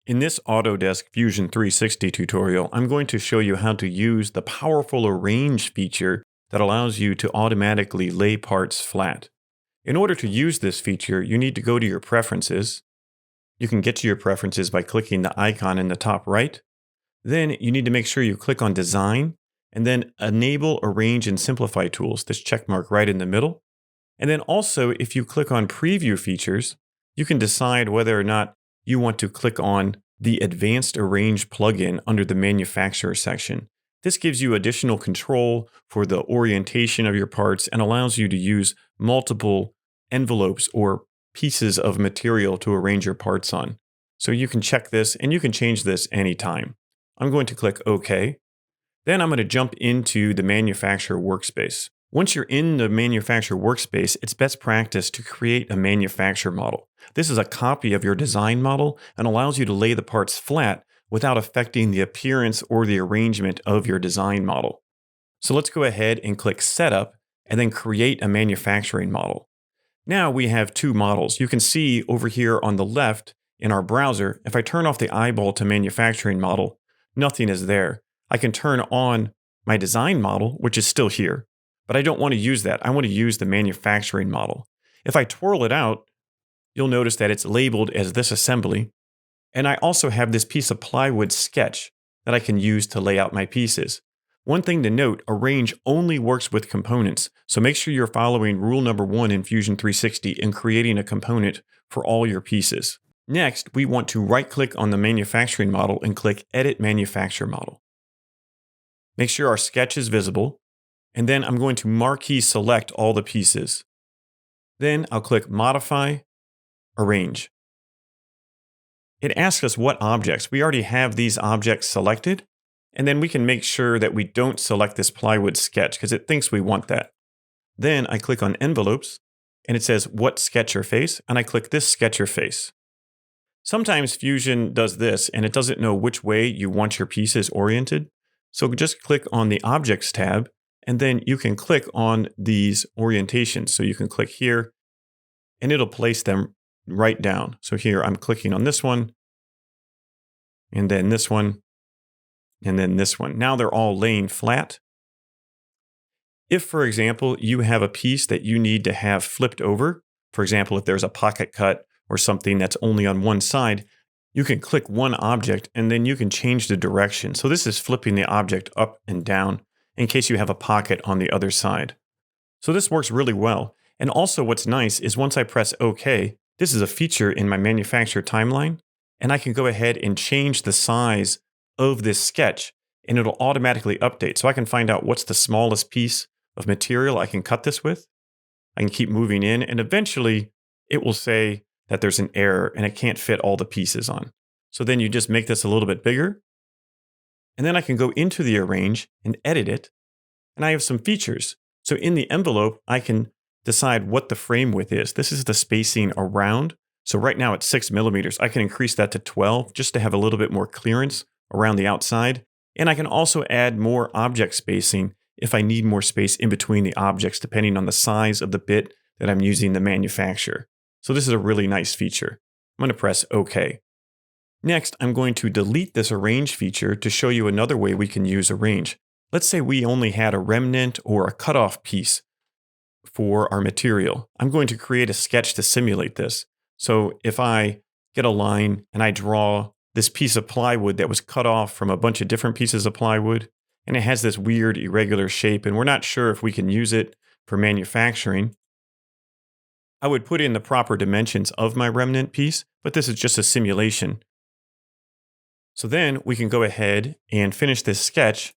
In this Autodesk Fusion 360 tutorial, I'm going to show you how to use the powerful Arrange feature that allows you to automatically lay parts flat. In order to use this feature, you need to go to your preferences. You can get to your preferences by clicking the icon in the top right. Then you need to make sure you click on Design, and then Enable Arrange and Simplify Tools, this check mark right in the middle. And then also, if you click on Preview Features, you can decide whether or not you want to click on the Advanced Arrange plugin under the Manufacturer section. This gives you additional control for the orientation of your parts and allows you to use multiple envelopes or pieces of material to arrange your parts on. So you can check this and you can change this anytime. I'm going to click OK. Then I'm going to jump into the Manufacturer workspace. Once you're in the Manufacturer workspace, it's best practice to create a manufacturer model. This is a copy of your design model and allows you to lay the parts flat without affecting the appearance or the arrangement of your design model. So let's go ahead and click Setup and then create a manufacturing model. Now we have two models. You can see over here on the left in our browser, if I turn off the eyeball to manufacturing model, nothing is there. I can turn on my design model, which is still here. But I don't want to use that. I want to use the manufacturing model. If I twirl it out, you'll notice that it's labeled as this assembly. And I also have this piece of plywood sketch that I can use to lay out my pieces. One thing to note, Arrange only works with components. So make sure you're following rule number 1 in Fusion 360 in creating a component for all your pieces. Next, we want to right-click on the manufacturing model and click Edit Manufacturer Model. Make sure our sketch is visible. And then I'm going to marquee select all the pieces. Then I'll click Modify, Arrange. It asks us what objects. We already have these objects selected. And then we can make sure that we don't select this plywood sketch because it thinks we want that. Then I click on Envelopes and it says what sketch or face, and I click this sketch or face. Sometimes Fusion does this and it doesn't know which way you want your pieces oriented. So just click on the Objects tab. And then you can click on these orientations. So you can click here and it'll place them right down. So here I'm clicking on this one and then this one and then this one. Now they're all laying flat. If, for example, you have a piece that you need to have flipped over, for example, if there's a pocket cut or something that's only on one side, you can click one object and then you can change the direction. So this is flipping the object up and down in case you have a pocket on the other side. So this works really well. And also what's nice is once I press OK, this is a feature in my manufacturer timeline, and I can go ahead and change the size of this sketch and it'll automatically update. So I can find out what's the smallest piece of material I can cut this with. I can keep moving in and eventually it will say that there's an error and it can't fit all the pieces on. So then you just make this a little bit bigger. And then I can go into the Arrange and edit it. And I have some features. So in the envelope, I can decide what the frame width is. This is the spacing around. So right now it's 6 millimeters. I can increase that to 12 just to have a little bit more clearance around the outside. And I can also add more object spacing if I need more space in between the objects, depending on the size of the bit that I'm using to manufacture. So this is a really nice feature. I'm going to press OK. Next, I'm going to delete this Arrange feature to show you another way we can use Arrange. Let's say we only had a remnant or a cutoff piece for our material. I'm going to create a sketch to simulate this. So if I get a line and I draw this piece of plywood that was cut off from a bunch of different pieces of plywood, and it has this weird irregular shape, and we're not sure if we can use it for manufacturing, I would put in the proper dimensions of my remnant piece, but this is just a simulation. So then we can go ahead and finish this sketch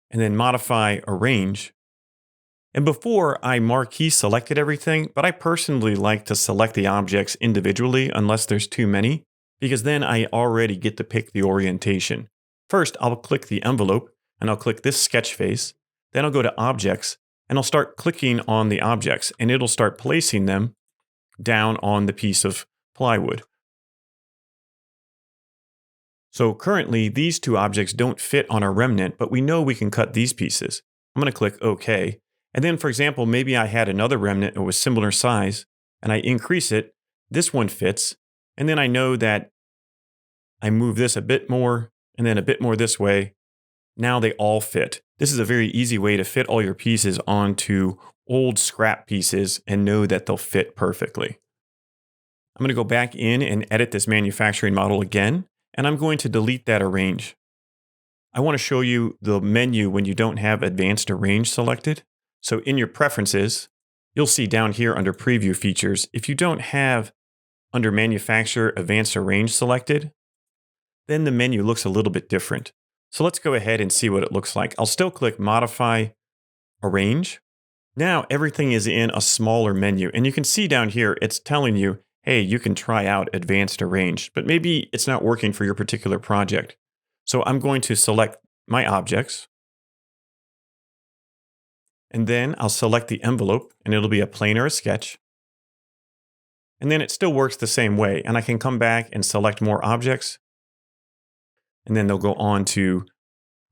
and then modify Arrange. And before I marquee selected everything, but I personally like to select the objects individually unless there's too many, because then I already get to pick the orientation. First, I'll click the envelope and I'll click this sketch face. Then I'll go to Objects and I'll start clicking on the objects and it'll start placing them down on the piece of plywood. So currently, these two objects don't fit on our remnant, but we know we can cut these pieces. I'm going to click OK. And then, for example, maybe I had another remnant that was similar size, and I increase it. This one fits. And then I know that I move this a bit more and then a bit more this way. Now they all fit. This is a very easy way to fit all your pieces onto old scrap pieces and know that they'll fit perfectly. I'm going to go back in and edit this manufacturing model again, and I'm going to delete that arrange. I want to show you the menu when you don't have advanced arrange selected. So in your preferences, you'll see down here under preview features, if you don't have under manufacturer advanced arrange selected, then the menu looks a little bit different. So let's go ahead and see what it looks like. I'll still click modify arrange. Now everything is in a smaller menu, and you can see down here, it's telling you, hey, you can try out advanced arrange, but maybe it's not working for your particular project. So I'm going to select my objects, and then I'll select the envelope, and it'll be a plane or a sketch. And then it still works the same way, and I can come back and select more objects, and then they'll go on to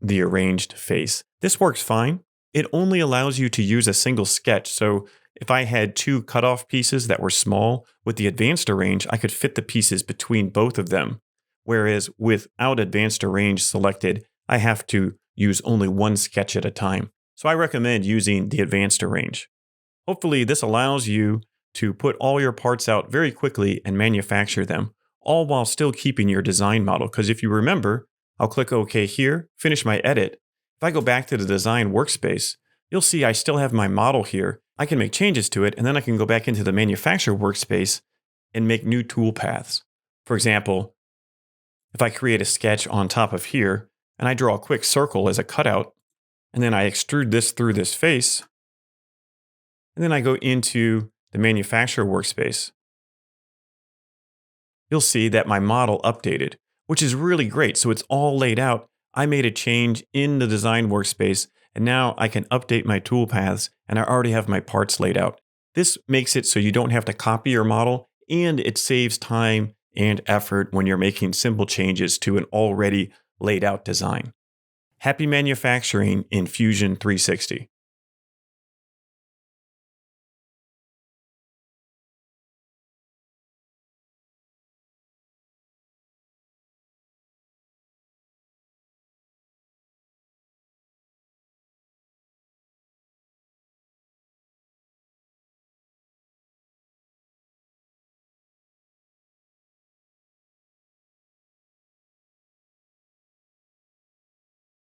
the arranged face. This works fine. It only allows you to use a single sketch, so if I had two cutoff pieces that were small, with the advanced arrange, I could fit the pieces between both of them. Whereas without advanced arrange selected, I have to use only one sketch at a time. So I recommend using the advanced arrange. Hopefully this allows you to put all your parts out very quickly and manufacture them, all while still keeping your design model. Because if you remember, I'll click OK here, finish my edit. If I go back to the design workspace, you'll see I still have my model here. I can make changes to it, and then I can go back into the manufacturer workspace and make new tool paths. For example, if I create a sketch on top of here, and I draw a quick circle as a cutout, and then I extrude this through this face, and then I go into the manufacturer workspace, you'll see that my model updated, which is really great. So it's all laid out. I made a change in the design workspace, and now I can update my tool paths, and I already have my parts laid out. This makes it so you don't have to copy your model, and it saves time and effort when you're making simple changes to an already laid out design. Happy manufacturing in Fusion 360.